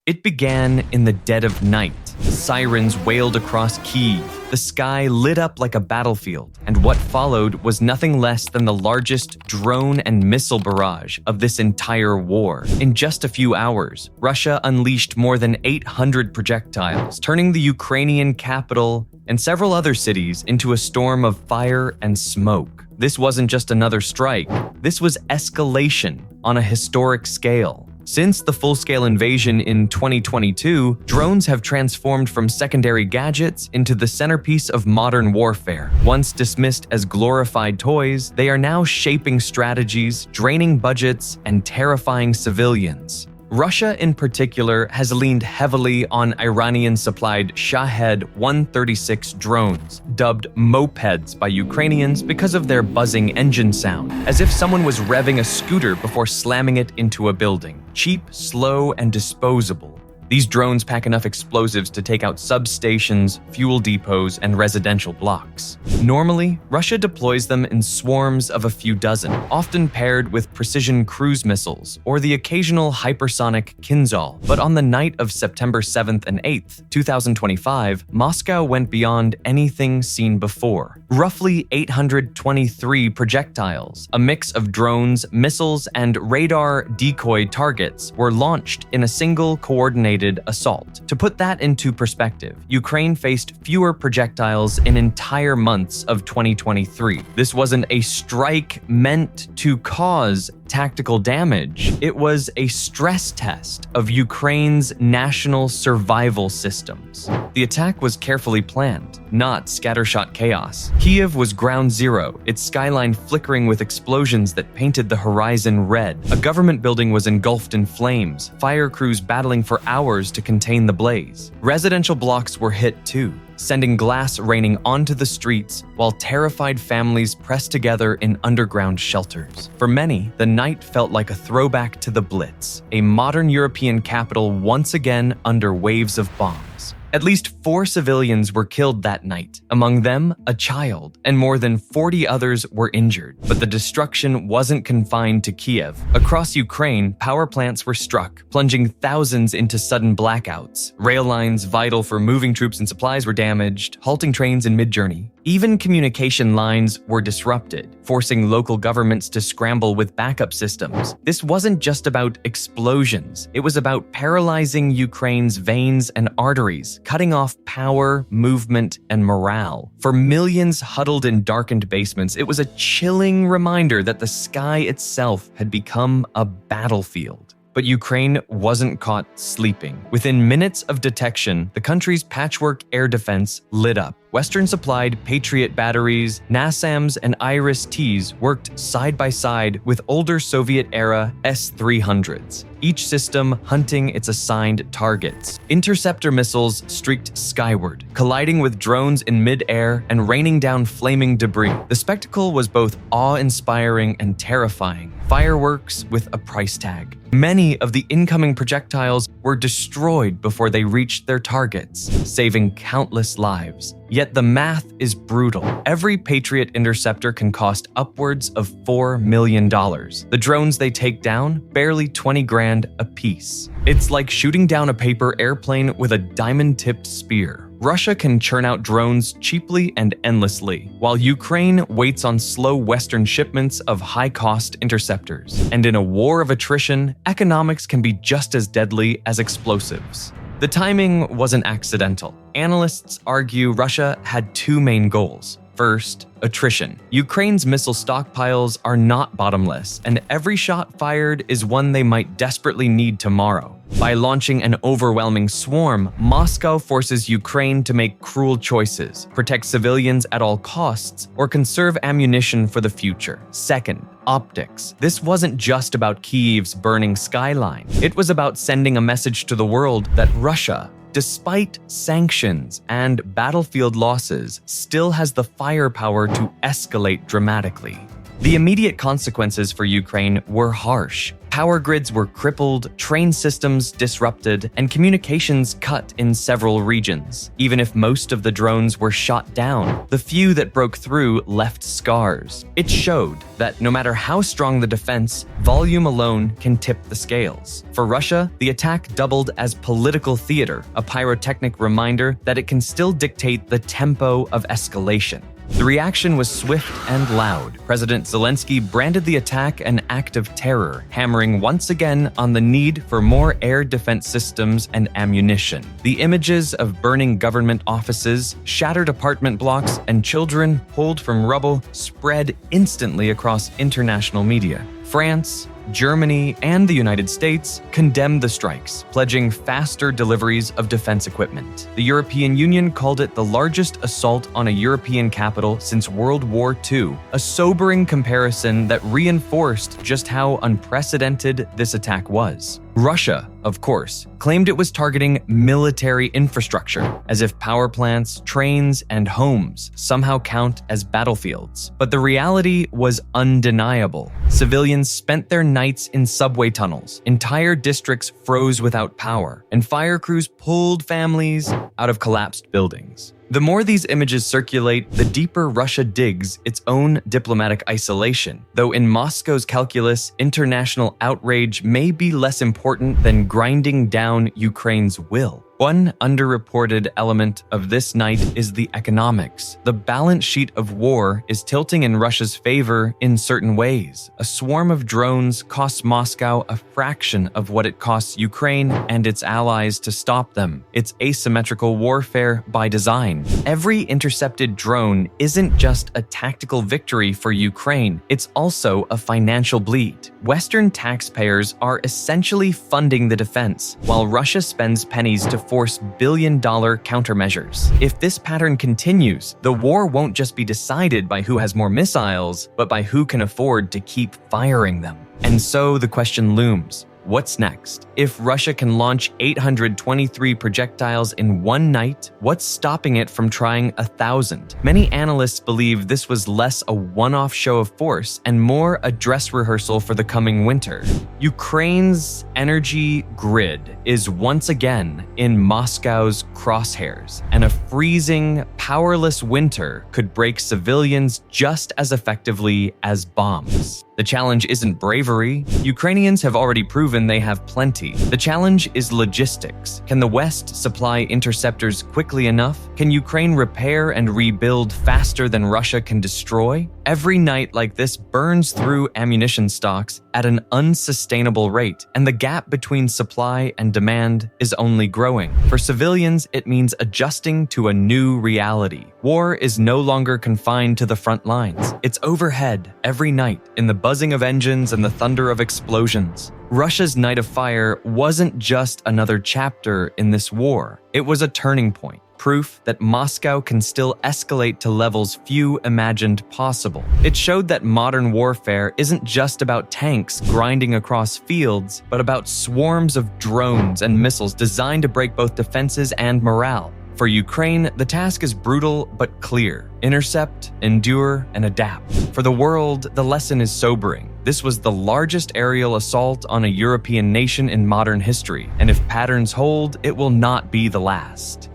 It began in the dead of night. Sirens wailed across Kyiv. The sky lit up like a battlefield, and what followed was nothing less than the largest drone and missile barrage of this entire war. In just a few hours, Russia unleashed more than 800 projectiles, turning the Ukrainian capital and several other cities into a storm of fire and smoke. This wasn't just another strike, this was escalation on a historic scale. Since the full-scale invasion in 2022, drones have transformed from secondary gadgets into the centerpiece of modern warfare. Once dismissed as glorified toys, they are now shaping strategies, draining budgets, and terrifying civilians. Russia, in particular, has leaned heavily on Iranian-supplied Shahed 136 drones, dubbed mopeds by Ukrainians because of their buzzing engine sound, as if someone was revving a scooter before slamming it into a building. Cheap, slow, and disposable. These drones pack enough explosives to take out substations, fuel depots, and residential blocks. Normally, Russia deploys them in swarms of a few dozen, often paired with precision cruise missiles or the occasional hypersonic Kinzhal. But on the night of September 7th and 8th, 2025, Moscow went beyond anything seen before. Roughly 823 projectiles, a mix of drones, missiles, and radar decoy targets, were launched in a single coordinated assault. To put that into perspective, Ukraine faced fewer projectiles in entire months of 2023. This wasn't a strike meant to cause tactical damage. It was a stress test of Ukraine's national survival systems. The attack was carefully planned, not scattershot chaos. Kyiv was ground zero, its skyline flickering with explosions that painted the horizon red. A government building was engulfed in flames, fire crews battling for hours to contain the blaze. Residential blocks were hit too, sending glass raining onto the streets while terrified families pressed together in underground shelters. For many, the night felt like a throwback to the Blitz, a modern European capital once again under waves of bombs. At least 4 civilians were killed that night, among them a child, and more than 40 others were injured. But the destruction wasn't confined to Kyiv. Across Ukraine, power plants were struck, plunging thousands into sudden blackouts. Rail lines vital for moving troops and supplies were damaged, halting trains in mid-journey. Even communication lines were disrupted, forcing local governments to scramble with backup systems. This wasn't just about explosions. It was about paralyzing Ukraine's veins and arteries, cutting off power, movement, and morale. For millions huddled in darkened basements, it was a chilling reminder that the sky itself had become a battlefield. But Ukraine wasn't caught sleeping. Within minutes of detection, the country's patchwork air defense lit up. Western-supplied Patriot batteries, NASAMS, and IRIS-Ts worked side by side with older Soviet-era S-300s, each system hunting its assigned targets. Interceptor missiles streaked skyward, colliding with drones in mid-air and raining down flaming debris. The spectacle was both awe-inspiring and terrifying. Fireworks with a price tag. Many of the incoming projectiles were destroyed before they reached their targets, saving countless lives. Yet the math is brutal. Every Patriot interceptor can cost upwards of $4 million. The drones they take down, barely 20 grand a piece. It's like shooting down a paper airplane with a diamond-tipped spear. Russia can churn out drones cheaply and endlessly, while Ukraine waits on slow Western shipments of high-cost interceptors. And in a war of attrition, economics can be just as deadly as explosives. The timing wasn't accidental. Analysts argue Russia had 2 main goals. First, attrition. Ukraine's missile stockpiles are not bottomless, and every shot fired is one they might desperately need tomorrow. By launching an overwhelming swarm, Moscow forces Ukraine to make cruel choices, protect civilians at all costs, or conserve ammunition for the future. Second, optics. This wasn't just about Kyiv's burning skyline. It was about sending a message to the world that Russia, despite sanctions and battlefield losses, still has the firepower to escalate dramatically. The immediate consequences for Ukraine were harsh. Power grids were crippled, train systems disrupted, and communications cut in several regions. Even if most of the drones were shot down, the few that broke through left scars. It showed that no matter how strong the defense, volume alone can tip the scales. For Russia, the attack doubled as political theater, a pyrotechnic reminder that it can still dictate the tempo of escalation. The reaction was swift and loud. President Zelensky branded the attack an act of terror, hammering once again on the need for more air defense systems and ammunition. The images of burning government offices, shattered apartment blocks, and children pulled from rubble spread instantly across international media. France, Germany, and the United States condemned the strikes, pledging faster deliveries of defense equipment. The European Union called it the largest assault on a European capital since World War II, a sobering comparison that reinforced just how unprecedented this attack was. Russia, of course, claimed it was targeting military infrastructure, as if power plants, trains, and homes somehow count as battlefields. But the reality was undeniable. Civilians spent their nights in subway tunnels, entire districts froze without power, and fire crews pulled families out of collapsed buildings. The more these images circulate, the deeper Russia digs its own diplomatic isolation. Though in Moscow's calculus, international outrage may be less important than grinding down Ukraine's will. One underreported element of this night is the economics. The balance sheet of war is tilting in Russia's favor in certain ways. A swarm of drones costs Moscow a fraction of what it costs Ukraine and its allies to stop them. It's asymmetrical warfare by design. Every intercepted drone isn't just a tactical victory for Ukraine, it's also a financial bleed. Western taxpayers are essentially funding the defense, while Russia spends pennies to force billion-dollar countermeasures. If this pattern continues, the war won't just be decided by who has more missiles, but by who can afford to keep firing them. And so the question looms. What's next? If Russia can launch 823 projectiles in one night, what's stopping it from trying 1,000? Many analysts believe this was less a one-off show of force and more a dress rehearsal for the coming winter. Ukraine's energy grid is once again in Moscow's crosshairs, and a freezing, powerless winter could break civilians just as effectively as bombs. The challenge isn't bravery. Ukrainians have already proven they have plenty. The challenge is logistics. Can the West supply interceptors quickly enough? Can Ukraine repair and rebuild faster than Russia can destroy? Every night like this burns through ammunition stocks at an unsustainable rate, and the gap between supply and demand is only growing. For civilians, it means adjusting to a new reality. War is no longer confined to the front lines. It's overhead every night in the buzzing of engines and the thunder of explosions. Russia's Night of Fire wasn't just another chapter in this war. It was a turning point. Proof that Moscow can still escalate to levels few imagined possible. It showed that modern warfare isn't just about tanks grinding across fields, but about swarms of drones and missiles designed to break both defenses and morale. For Ukraine, the task is brutal but clear. Intercept, endure, and adapt. For the world, the lesson is sobering. This was the largest aerial assault on a European nation in modern history, and if patterns hold, it will not be the last.